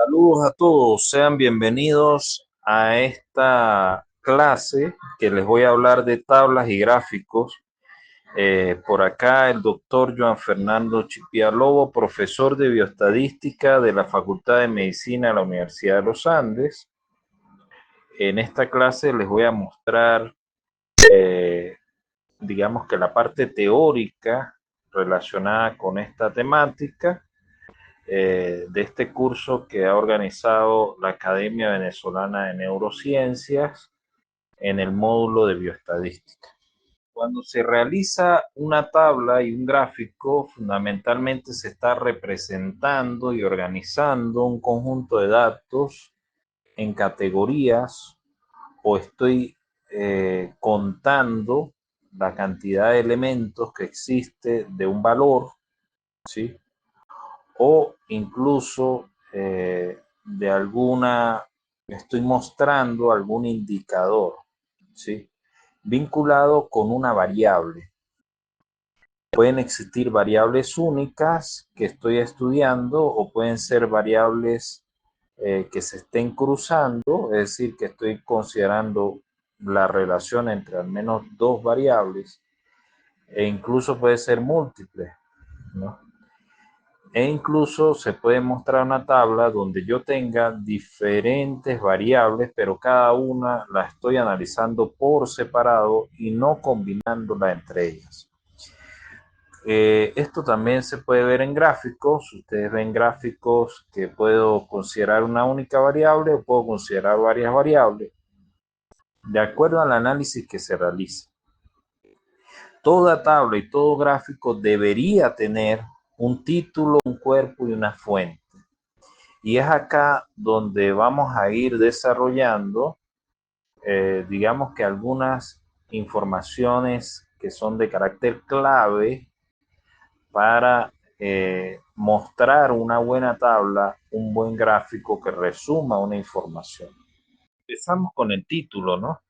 Saludos a todos, sean bienvenidos a esta clase que les voy a hablar de tablas y gráficos. Por acá el doctor Joan Fernando Chipía Lobo, profesor de bioestadística de la Facultad de Medicina de la Universidad de los Andes. En esta clase les voy a mostrar, eh, digamos que la parte teórica relacionada con esta temática de este curso que ha organizado la Academia Venezolana de Neurociencias en el módulo de bioestadística. Cuando se realiza una tabla y un gráfico, fundamentalmente se está representando y organizando un conjunto de datos en categorías o estoy contando la cantidad de elementos que existe de un valor, ¿sí? O incluso de alguna, estoy mostrando algún indicador, ¿sí? Vinculado con una variable. Pueden existir variables únicas que estoy estudiando o pueden ser variables que se estén cruzando, es decir, que estoy considerando la relación entre al menos dos variables e incluso puede ser múltiple, ¿no? E incluso se puede mostrar una tabla donde yo tenga diferentes variables, pero cada una la estoy analizando por separado y no combinándola entre ellas. Esto también se puede ver en gráficos. Ustedes ven gráficos que puedo considerar una única variable o puedo considerar varias variables, de acuerdo al análisis que se realice. Toda tabla y todo gráfico debería tener un título, un cuerpo y una fuente. Y es acá donde vamos a ir desarrollando, digamos que algunas informaciones que son de carácter clave para mostrar una buena tabla, un buen gráfico que resuma una información. Empezamos con el título, ¿no?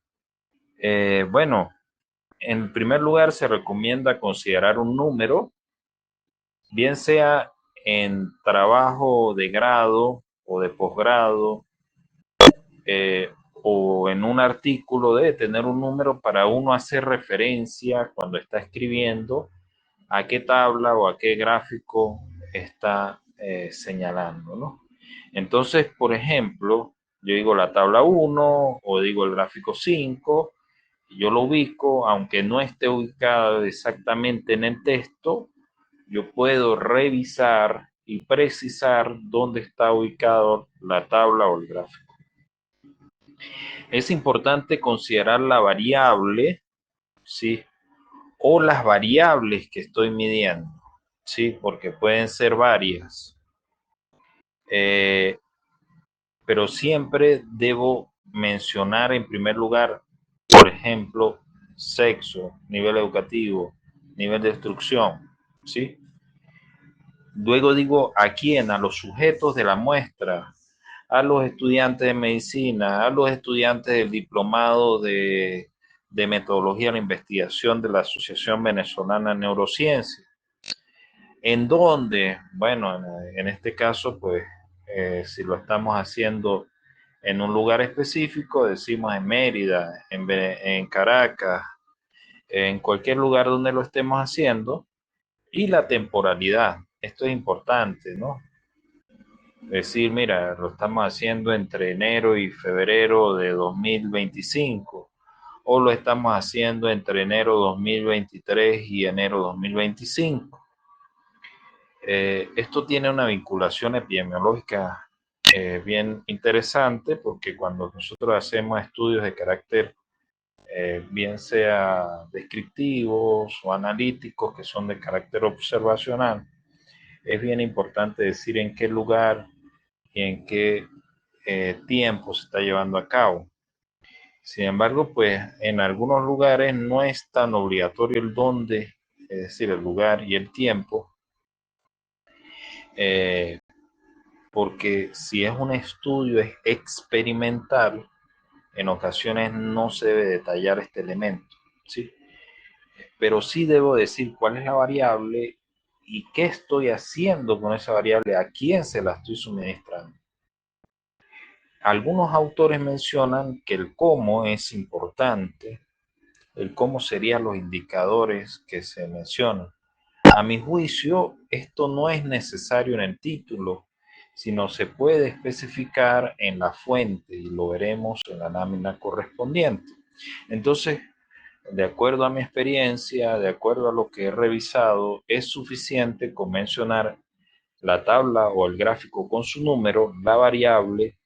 Bueno, en primer lugar se recomienda considerar un número, bien sea en trabajo de grado o de posgrado, o en un artículo debe tener un número para uno hacer referencia cuando está escribiendo a qué tabla o a qué gráfico está señalando, ¿no? Entonces, por ejemplo, yo digo la tabla 1 o digo el gráfico 5, yo lo ubico, aunque no esté ubicado exactamente en el texto, yo puedo revisar y precisar dónde está ubicado la tabla o el gráfico. Es importante considerar la variable, ¿sí? O las variables que estoy midiendo, ¿sí? Porque pueden ser varias. Eh, pero siempre debo mencionar en primer lugar, por ejemplo, sexo, nivel educativo, nivel de instrucción, ¿sí? Luego digo a quién, a los sujetos de la muestra, a los estudiantes de medicina, a los estudiantes del diplomado de metodología de la investigación de la Asociación Venezolana de Neurociencia. ¿En dónde? Bueno, en este caso, pues, si lo estamos haciendo en un lugar específico, decimos en Mérida, en Caracas, en cualquier lugar donde lo estemos haciendo, y la temporalidad. Esto es importante, ¿no? Decir, mira, lo estamos haciendo entre enero y febrero de 2025 o lo estamos haciendo entre enero 2023 y enero 2025. Esto tiene una vinculación epidemiológica bien interesante porque cuando nosotros hacemos estudios de carácter bien sea descriptivos o analíticos que son de carácter observacional, es bien importante decir en qué lugar y en qué tiempo se está llevando a cabo. Sin embargo, pues en algunos lugares no es tan obligatorio el dónde, es decir, el lugar y el tiempo, eh, porque si es un estudio experimental, en ocasiones no se debe detallar este elemento, ¿sí? Pero sí debo decir cuál es la variable y qué estoy haciendo con esa variable, a quién se la estoy suministrando. Algunos autores mencionan que el cómo es importante, el cómo serían los indicadores que se mencionan. A mi juicio, esto no es necesario en el título, sino se puede especificar en la fuente y lo veremos en la lámina correspondiente. Entonces, de acuerdo a mi experiencia, de acuerdo a lo que he revisado, es suficiente con mencionar la tabla o el gráfico con su número, la variable,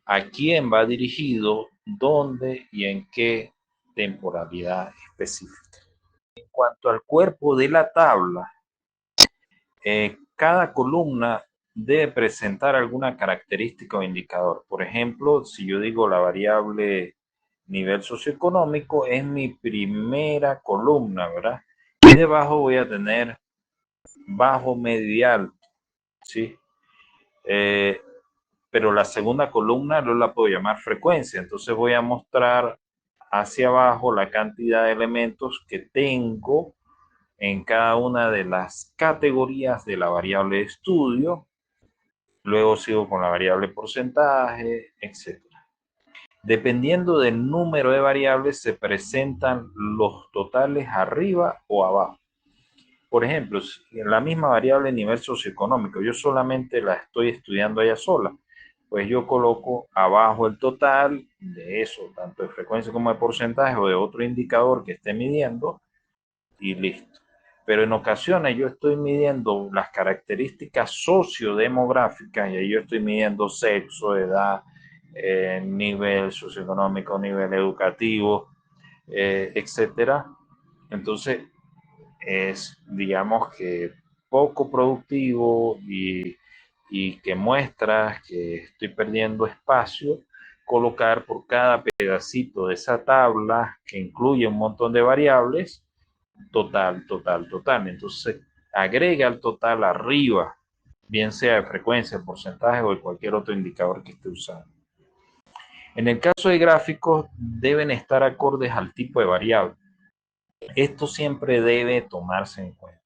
a quién va dirigido, dónde y en qué temporalidad específica. En cuanto al cuerpo de la tabla, cada columna debe presentar alguna característica o indicador. Por ejemplo, si yo digo la variable nivel socioeconómico es mi primera columna, ¿verdad? Y debajo voy a tener bajo, medio y alto, ¿sí? Eh, pero la segunda columna no la puedo llamar frecuencia, entonces voy a mostrar hacia abajo la cantidad de elementos que tengo en cada una de las categorías de la variable de estudio. Luego sigo con la variable porcentaje, etcétera. Dependiendo del número de variables, se presentan los totales arriba o abajo. Por ejemplo, en la misma variable nivel socioeconómico, yo solamente la estoy estudiando ella sola, pues yo coloco abajo el total de eso, tanto de frecuencia como de porcentaje o de otro indicador que esté midiendo y listo. Pero en ocasiones yo estoy midiendo las características sociodemográficas y ahí yo estoy midiendo sexo, edad, nivel socioeconómico, nivel educativo, etcétera. Entonces es, digamos que poco productivo y que muestra que estoy perdiendo espacio, colocar por cada pedacito de esa tabla que incluye un montón de variables, total, total, total. Entonces agrega el total arriba, bien sea de frecuencia, porcentaje o de cualquier otro indicador que esté usando. En el caso de gráficos, deben estar acordes al tipo de variable. Esto siempre debe tomarse en cuenta.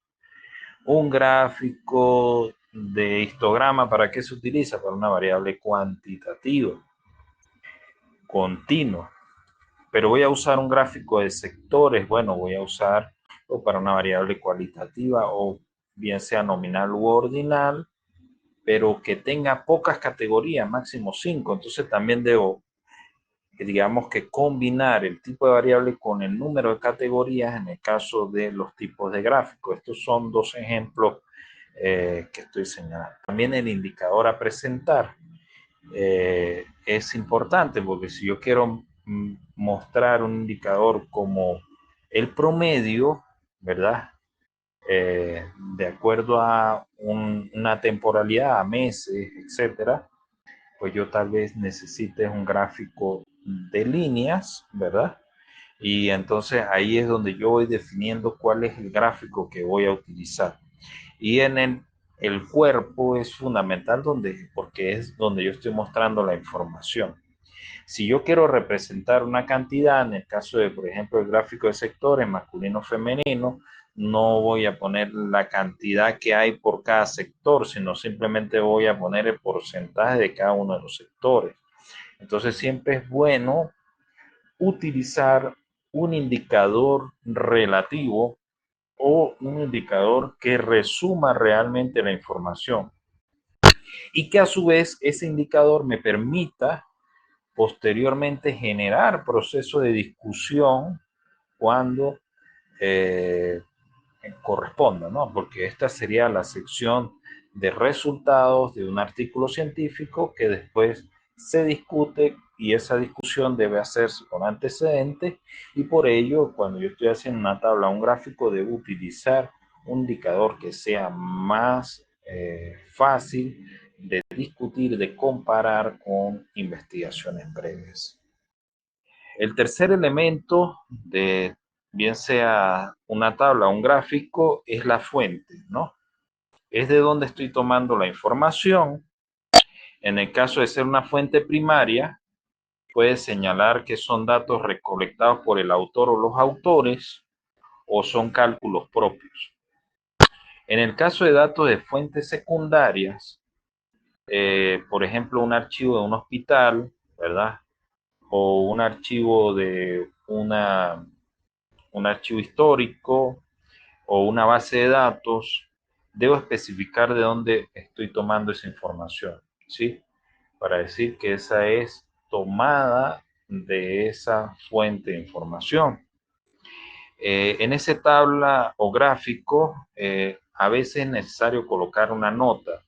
Un gráfico de histograma, ¿para qué se utiliza? Para una variable cuantitativa, continua. Pero voy a usar un gráfico de sectores, bueno, voy a usar o para una variable cualitativa o bien sea nominal u ordinal, pero que tenga pocas categorías, máximo 5. Entonces también debo, digamos que combinar el tipo de variable con el número de categorías en el caso de los tipos de gráficos. Estos son dos ejemplos que estoy señalando. También el indicador a presentar es importante porque si yo quiero mostrar un indicador como el promedio, ¿verdad? De acuerdo a una temporalidad, a meses, etcétera, pues yo tal vez necesite un gráfico de líneas, ¿verdad? Y entonces ahí es donde yo voy definiendo cuál es el gráfico que voy a utilizar. Y en el cuerpo es fundamental porque es donde yo estoy mostrando la información. Si yo quiero representar una cantidad, en el caso de, por ejemplo, el gráfico de sectores masculino-femenino, no voy a poner la cantidad que hay por cada sector, sino simplemente voy a poner el porcentaje de cada uno de los sectores. Entonces siempre es bueno utilizar un indicador relativo o un indicador que resuma realmente la información y que a su vez ese indicador me permita posteriormente generar procesos de discusión cuando eh, corresponda, ¿no? Porque esta sería la sección de resultados de un artículo científico que después se discute y esa discusión debe hacerse con antecedentes y por ello cuando yo estoy haciendo una tabla, un gráfico, debo utilizar un indicador que sea más fácil de discutir, de comparar con investigaciones previas. El tercer elemento de bien sea una tabla o un gráfico es la fuente, ¿no? Es de donde estoy tomando la información. En el caso de ser una fuente primaria, puede señalar que son datos recolectados por el autor o los autores o son cálculos propios. En el caso de datos de fuentes secundarias, por ejemplo, un archivo de un hospital, ¿verdad? O un archivo de un archivo histórico o una base de datos, debo especificar de dónde estoy tomando esa información, ¿sí? Para decir que esa es tomada de esa fuente de información. En esa tabla o gráfico, a veces es necesario colocar una nota.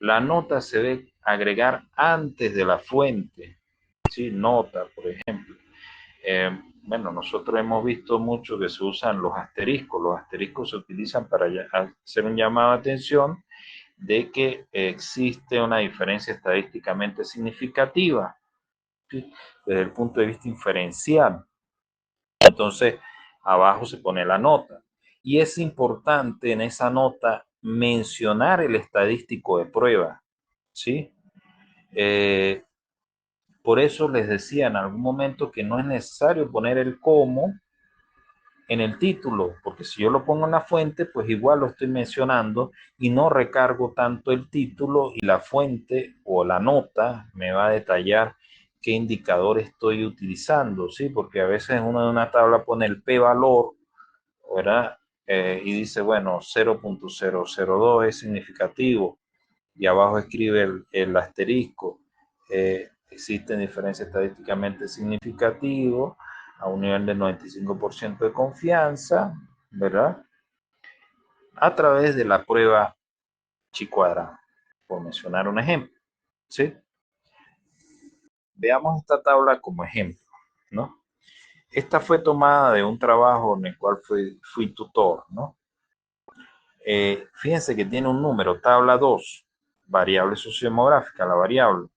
La nota se debe agregar antes de la fuente, ¿sí? Nota, por ejemplo. Bueno, nosotros hemos visto mucho que se usan los asteriscos. Los asteriscos se utilizan para hacer un llamado de atención de que existe una diferencia estadísticamente significativa, ¿sí? Desde el punto de vista inferencial. Entonces, abajo se pone la nota. Y es importante en esa nota mencionar el estadístico de prueba, ¿sí? Eh, por eso les decía en algún momento que no es necesario poner el cómo en el título, porque si yo lo pongo en la fuente, pues igual lo estoy mencionando y no recargo tanto el título, y la fuente o la nota me va a detallar qué indicador estoy utilizando, ¿sí? Porque a veces uno de una tabla pone el p-valor, ¿verdad? Y dice, bueno, 0.002 es significativo, y abajo escribe el asterisco. Existen diferencias estadísticamente significativas a un nivel del 95% de confianza, ¿verdad? A través de la prueba chi cuadrado, por mencionar un ejemplo, ¿sí? Veamos esta tabla como ejemplo, ¿no? Esta fue tomada de un trabajo en el cual fui tutor, ¿no? Fíjense que tiene un número, tabla 2, variable sociodemográfica, la variable.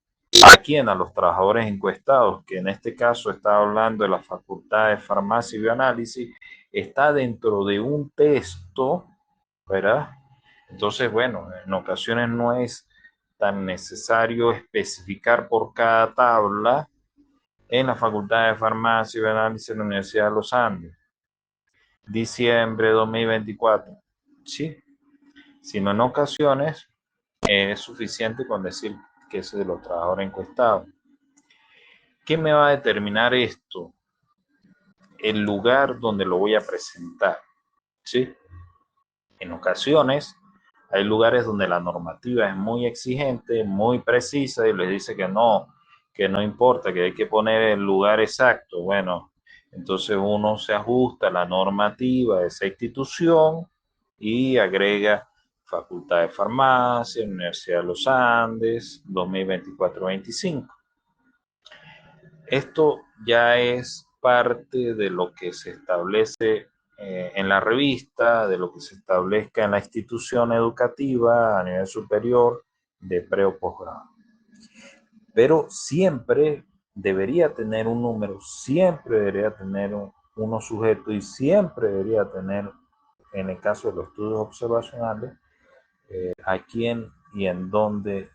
¿A quién? A los trabajadores encuestados, que en este caso está hablando de la Facultad de Farmacia y Bioanálisis, está dentro de un texto, ¿verdad? Entonces, bueno, en ocasiones no es tan necesario especificar por cada tabla en la Facultad de Farmacia y Bioanálisis de la Universidad de los Andes, diciembre de 2024, ¿sí? Sino en ocasiones es suficiente con decir que es de los trabajadores encuestados. ¿Qué me va a determinar esto? El lugar donde lo voy a presentar, ¿sí? En ocasiones hay lugares donde la normativa es muy exigente, muy precisa, y les dice que no importa, que hay que poner el lugar exacto. Bueno, entonces uno se ajusta a la normativa de esa institución y agrega Facultad de Farmacia, Universidad de los Andes, 2024-25. Esto ya es parte de lo que se establece en la revista, de lo que se establezca en la institución educativa a nivel superior de pre o posgrado. Pero siempre debería tener un número, siempre debería tener unos sujetos, y siempre debería tener, en el caso de los estudios observacionales, a quién y en dónde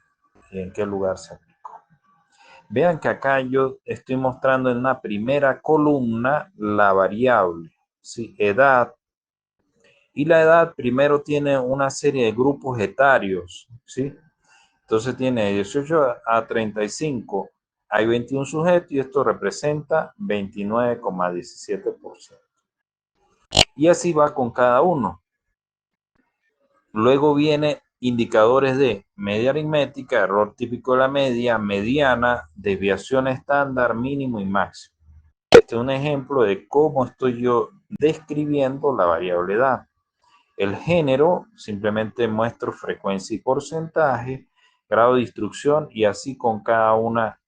y en qué lugar se aplica. Vean que acá yo estoy mostrando en una primera columna la variable, ¿sí? Edad. Y la edad primero tiene una serie de grupos etarios, ¿sí? Entonces tiene 18 a 35. Hay 21 sujetos y esto representa 29,17%. Y así va con cada uno. Luego viene indicadores de media aritmética, error típico de la media, mediana, desviación estándar, mínimo y máximo. Este es un ejemplo de cómo estoy yo describiendo la variable edad. El género, simplemente muestro frecuencia y porcentaje, grado de instrucción, y así con cada una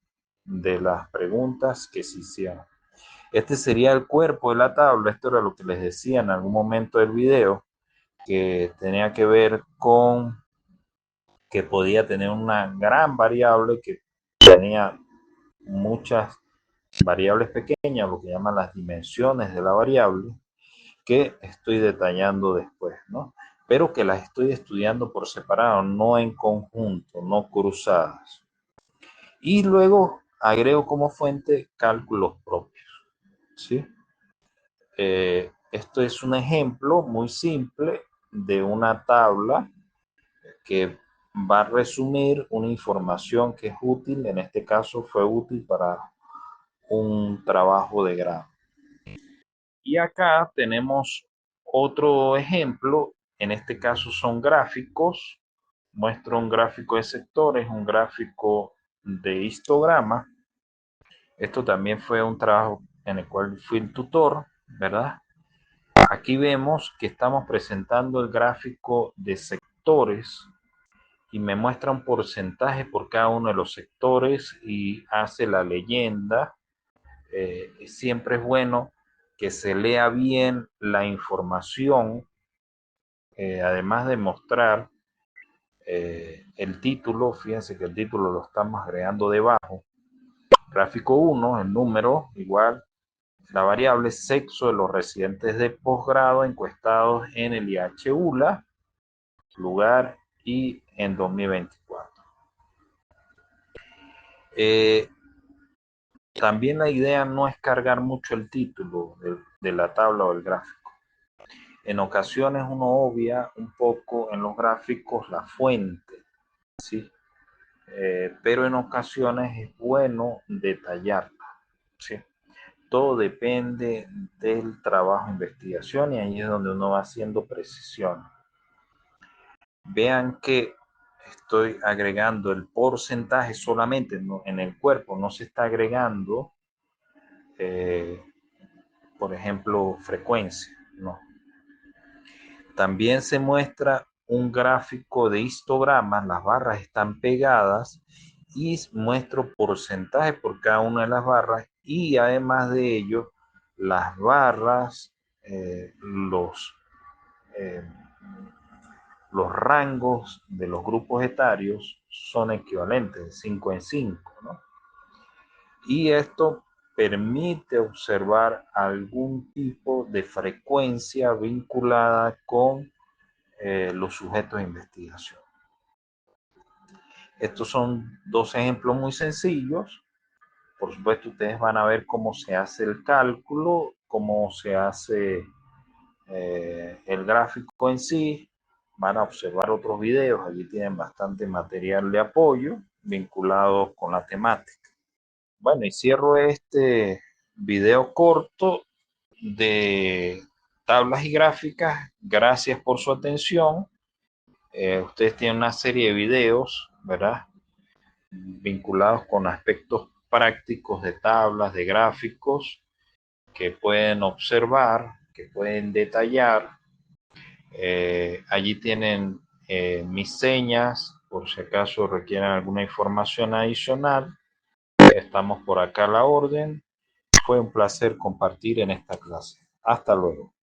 de las preguntas que se hicieron. Este sería el cuerpo de la tabla. Esto era lo que les decía en algún momento del video, que tenía que ver con que podía tener una gran variable, que tenía muchas variables pequeñas, lo que llaman las dimensiones de la variable, que estoy detallando después, ¿no? Pero que las estoy estudiando por separado, no en conjunto, no cruzadas. Y luego agrego como fuente cálculos propios, ¿sí? Esto es un ejemplo muy simple de una tabla que va a resumir una información que es útil. En este caso fue útil para un trabajo de grado. Y acá tenemos otro ejemplo. En este caso son gráficos. Muestro un gráfico de sectores, un gráfico de histograma. Esto también fue un trabajo en el cual fui el tutor, ¿verdad? Aquí vemos que estamos presentando el gráfico de sectores y me muestra un porcentaje por cada uno de los sectores y hace la leyenda. Siempre es bueno que se lea bien la información, además de mostrar el título. Fíjense que el título lo estamos agregando debajo. Gráfico 1, el número, igual la variable sexo de los residentes de posgrado encuestados en el IH ULA, lugar y en 2024. También la idea no es cargar mucho el título de la tabla o el gráfico. En ocasiones uno obvia un poco en los gráficos la fuente, ¿sí? Pero en ocasiones es bueno detallarla, ¿sí? Todo depende del trabajo de investigación y ahí es donde uno va haciendo precisión. Vean que estoy agregando el porcentaje solamente, ¿no? En el cuerpo, no se está agregando, por ejemplo, frecuencia, no. También se muestra un gráfico de histogramas, las barras están pegadas y muestro porcentaje por cada una de las barras y además de ello, las barras, eh, los rangos de los grupos etarios son equivalentes, de 5 en 5, ¿no? Y esto permite observar algún tipo de frecuencia vinculada con los sujetos de investigación. Estos son dos ejemplos muy sencillos. Por supuesto, ustedes van a ver cómo se hace el cálculo, cómo se hace el gráfico en sí. Van a observar otros videos, allí tienen bastante material de apoyo vinculado con la temática. Bueno, y cierro este video corto de tablas y gráficas. Gracias por su atención. Ustedes tienen una serie de videos, ¿verdad? Vinculados con aspectos prácticos de tablas, de gráficos, que pueden observar, que pueden detallar. Allí tienen mis señas, por si acaso requieren alguna información adicional. Estamos por acá a la orden. Fue un placer compartir en esta clase. Hasta luego.